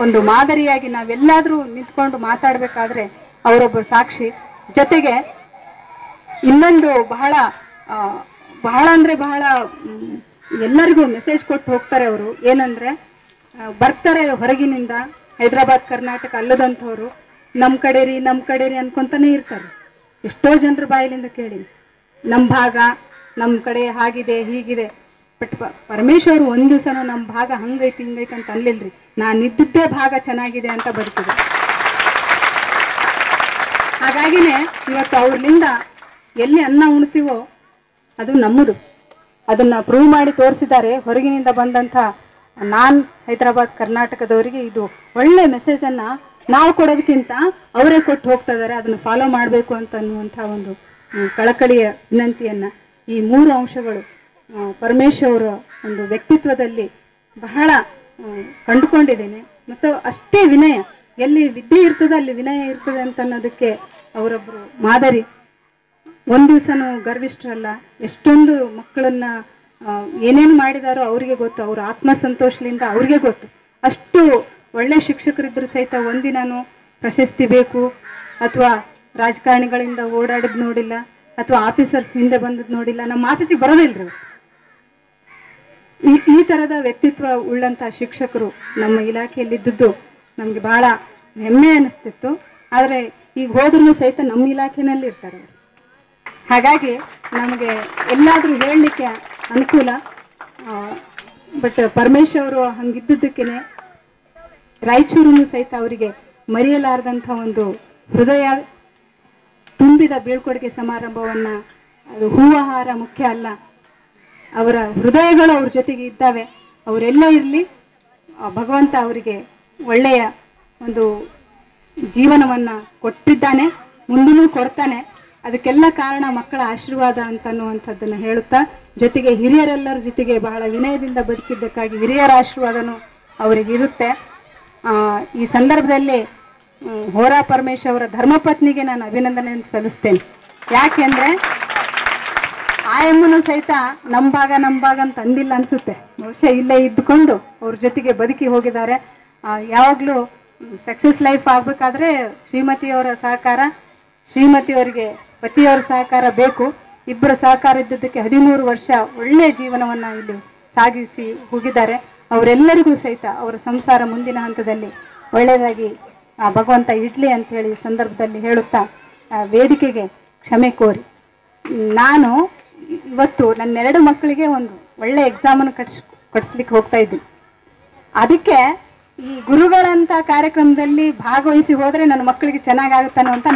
ಒಂದು ಮಾದರಿಯಾಗಿ ನಾವೆಲ್ಲಾದರೂ ನಿಂತ್ಕೊಂಡು ಮಾತಾಡಬೇಕಾದ್ರೆ ಅವರೊಬ್ಬರು ಸಾಕ್ಷಿ. ಜೊತೆಗೆ ಇನ್ನೊಂದು ಬಹಳ ಅಂದರೆ ಬಹಳ ಎಲ್ಲರಿಗೂ ಮೆಸೇಜ್ ಕೊಟ್ಟು ಹೋಗ್ತಾರೆ ಅವರು. ಏನಂದರೆ ಬರ್ತಾರೆ ಹೊರಗಿನಿಂದ, ಹೈದರಾಬಾದ್ ಕರ್ನಾಟಕ ಅಲ್ಲದಂಥವ್ರು, ನಮ್ಮ ಕಡೆ ರೀ ಅನ್ಕೊಂತಾನೆ ಇರ್ತಾರೆ. ಎಷ್ಟೋ ಜನರ ಬಾಯಿಲಿಂದ ಕೇಳಿ, ನಮ್ಮ ಭಾಗ ನಮ್ಮ ಕಡೆ ಹಾಗಿದೆ ಹೀಗಿದೆ. ಬಟ್ ಪರಮೇಶ್ವರ್ ಒಂದು ದಿವಸನೂ ನಮ್ಮ ಭಾಗ ಹಂಗೈತಿ ಹಿಂಗೈತಿ ಅಂತ ಅನ್ಲಿಲ್ರಿ. ನಾನು ಇದ್ದಿದ್ದೇ ಭಾಗ ಚೆನ್ನಾಗಿದೆ ಅಂತ ಬರ್ತಿದೆ. ಹಾಗಾಗಿನೇ ಇವತ್ತು ಅವ್ರಲಿಂದ ಎಲ್ಲಿ ಅನ್ನ ಉಣ್ತೀವೋ ಅದು ನಮ್ಮದು. ಅದನ್ನು ಪ್ರೂವ್ ಮಾಡಿ ತೋರಿಸಿದ್ದಾರೆ. ಹೊರಗಿನಿಂದ ಬಂದಂಥ ಹೈದರಾಬಾದ್ ಕರ್ನಾಟಕದವರಿಗೆ ಇದು ಒಳ್ಳೆ ಮೆಸೇಜನ್ನು ನಾವು ಕೊಡೋದಕ್ಕಿಂತ ಅವರೇ ಕೊಟ್ಟು ಹೋಗ್ತಾ ಇದ್ದಾರೆ. ಅದನ್ನು ಫಾಲೋ ಮಾಡಬೇಕು ಅಂತ ಅನ್ನುವಂಥ ಒಂದು ಕಳಕಳಿಯ ವಿನಂತಿಯನ್ನು ಈ 3 ಅಂಶಗಳು ಪರಮೇಶ್ವರ ಒಂದು ವ್ಯಕ್ತಿತ್ವದಲ್ಲಿ ಬಹಳ ಕಂಡುಕೊಂಡಿದ್ದೇನೆ. ಮತ್ತು ಅಷ್ಟೇ ವಿನಯ, ಎಲ್ಲಿ ವಿದ್ಯೆ ಇರ್ತದೆ ಅಲ್ಲಿ ವಿನಯ ಇರ್ತದೆ ಅಂತ ಅನ್ನೋದಕ್ಕೆ ಅವರೊಬ್ಬರು ಮಾದರಿ. ಒಂದು ದಿವಸನೂ ಗರ್ವಿಷ್ಠರಲ್ಲ. ಎಷ್ಟೊಂದು ಮಕ್ಕಳನ್ನ ಏನೇನು ಮಾಡಿದಾರೋ ಅವರಿಗೆ ಗೊತ್ತು, ಅವರ ಆತ್ಮಸಂತೋಷದಿಂದ ಅವ್ರಿಗೆ ಗೊತ್ತು. ಅಷ್ಟು ಒಳ್ಳೆ ಶಿಕ್ಷಕರಿದ್ದರೂ ಸಹಿತ ಒಂದಿನೂ ಪ್ರಶಸ್ತಿ ಬೇಕು ಅಥವಾ ರಾಜಕಾರಣಿಗಳಿಂದ ಓಡಾಡಿದ್ ನೋಡಿಲ್ಲ, ಅಥವಾ ಆಫೀಸರ್ಸ್ ಹಿಂದೆ ಬಂದದ್ದು ನೋಡಿಲ್ಲ. ನಮ್ಮ ಆಫೀಸಿಗೆ ಬರೋದಿಲ್ರಿ. ಈ ಥರದ ವ್ಯಕ್ತಿತ್ವ ಉಳ್ಳಂಥ ಶಿಕ್ಷಕರು ನಮ್ಮ ಇಲಾಖೆಯಲ್ಲಿದ್ದದ್ದು ನಮಗೆ ಬಹಳ ಹೆಮ್ಮೆ ಅನ್ನಿಸ್ತಿತ್ತು. ಆದರೆ ಈಗ ಹೋದ್ರೂ ಸಹಿತ ನಮ್ಮ ಇಲಾಖೆಯಲ್ಲಿ ಇರ್ತಾರೆ. ಹಾಗಾಗಿ ನಮಗೆ ಎಲ್ಲಾದರೂ ಹೇಳಲಿಕ್ಕೆ ಅನುಕೂಲ. ಬಟ್ ಪರಮೇಶ್ವರು ಹಂಗಿದ್ದದ್ದಕ್ಕೇ ರಾಯಚೂರು ಸಹಿತ ಅವರಿಗೆ ಮರೆಯಲಾರದಂಥ ಒಂದು ಹೃದಯ ತುಂಬಿದ ಬೀಳ್ಕೊಡುಗೆ ಸಮಾರಂಭವನ್ನು, ಅದು ಹೂವಹಾರ ಮುಖ್ಯ ಅಲ್ಲ, ಅವರ ಹೃದಯಗಳು ಅವ್ರ ಜೊತೆಗೆ ಇದ್ದಾವೆ. ಅವರೆಲ್ಲ ಇರಲಿ, ಭಗವಂತ ಅವರಿಗೆ ಒಳ್ಳೆಯ ಒಂದು ಜೀವನವನ್ನು ಕೊಟ್ಟಿದ್ದಾನೆ, ಮುಂದೂ ಕೊಡ್ತಾನೆ. ಅದಕ್ಕೆಲ್ಲ ಕಾರಣ ಮಕ್ಕಳ ಆಶೀರ್ವಾದ ಅಂತನ್ನುವಂಥದ್ದನ್ನು ಹೇಳುತ್ತಾ, ಜೊತೆಗೆ ಹಿರಿಯರೆಲ್ಲರ ಜೊತೆಗೆ ಬಹಳ ವಿನಯದಿಂದ ಬದುಕಿದ್ದಕ್ಕಾಗಿ ಹಿರಿಯರ ಆಶೀರ್ವಾದನೂ ಅವರಿಗಿರುತ್ತೆ. ಈ ಸಂದರ್ಭದಲ್ಲಿ ಹೋರಾ ಪರಮೇಶ್ ಅವರ ಧರ್ಮಪತ್ನಿಗೆ ನಾನು ಅಭಿನಂದನೆಯನ್ನು ಸಲ್ಲಿಸ್ತೇನೆ. ಯಾಕೆಂದರೆ ಆಯಮ್ಮನೂ ಸಹಿತ ನಮ್ಮ ಭಾಗ ಅಂತ ಅಂದಿಲ್ಲ ಅನಿಸುತ್ತೆ. ಬಹುಶಃ ಇಲ್ಲೇ ಇದ್ದುಕೊಂಡು ಅವ್ರ ಜೊತೆಗೆ ಬದುಕಿ ಹೋಗಿದ್ದಾರೆ. ಯಾವಾಗಲೂ ಸಕ್ಸಸ್ ಲೈಫ್ ಆಗಬೇಕಾದ್ರೆ ಶ್ರೀಮತಿಯವರ ಸಹಕಾರ, ಶ್ರೀಮತಿಯವರಿಗೆ ಪತಿಯವರ ಸಹಕಾರ ಬೇಕು. ಇಬ್ಬರ ಸಹಕಾರ ಇದ್ದದ್ದಕ್ಕೆ 13 ವರ್ಷ ಒಳ್ಳೆಯ ಜೀವನವನ್ನು ಇಲ್ಲಿ ಸಾಗಿಸಿ ಹೋಗಿದ್ದಾರೆ. ಅವರೆಲ್ಲರಿಗೂ ಸಹಿತ ಅವರ ಸಂಸಾರ ಮುಂದಿನ ಹಂತದಲ್ಲಿ ಒಳ್ಳೆಯದಾಗಿ ಭಗವಂತ ಇಡ್ಲಿ ಅಂಥೇಳಿ ಸಂದರ್ಭದಲ್ಲಿ ಹೇಳುತ್ತಾ ವೇದಿಕೆಗೆ ಕ್ಷಮೆ ಕೋರಿ, ನಾನು ಇವತ್ತು ನನ್ನ 2 ಮಕ್ಕಳಿಗೆ ಒಂದು ಒಳ್ಳೆ ಎಕ್ಸಾಮನ್ನು ಕಟ್ಸ್ಲಿಕ್ಕೆ ಹೋಗ್ತಾ ಇದ್ದೀನಿ. ಅದಕ್ಕೆ ಈ ಗುರುಗಳಂಥ ಕಾರ್ಯಕ್ರಮದಲ್ಲಿ ಭಾಗವಹಿಸಿ ಹೋದರೆ ನನ್ನ ಮಕ್ಕಳಿಗೆ ಚೆನ್ನಾಗಾಗುತ್ತೆ ಅನ್ನುವಂಥ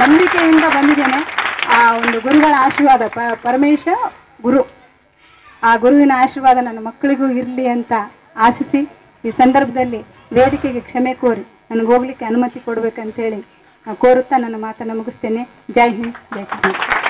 ನಂಬಿಕೆಯಿಂದ ಬಂದಿದ್ದೇನೆ. ಆ ಒಂದು ಗುರುಗಳ ಆಶೀರ್ವಾದ, ಪರಮೇಶ ಗುರು, ಆ ಗುರುವಿನ ಆಶೀರ್ವಾದ ನನ್ನ ಮಕ್ಕಳಿಗೂ ಇರಲಿ ಅಂತ ಆಶಿಸಿ ಈ ಸಂದರ್ಭದಲ್ಲಿ ವೇದಿಕೆಗೆ ಕ್ಷಮೆ ಕೋರಿ ನನಗೆ ಹೋಗ್ಲಿಕ್ಕೆ ಅನುಮತಿ ಕೊಡಬೇಕಂತೇಳಿ ಕೋರುತ್ತಾ ನನ್ನ ಮಾತನ್ನು ಮುಗಿಸ್ತೇನೆ. ಜೈ ಹಿಂದ್, ಜೈ ಕರ್ನಾಟಕ.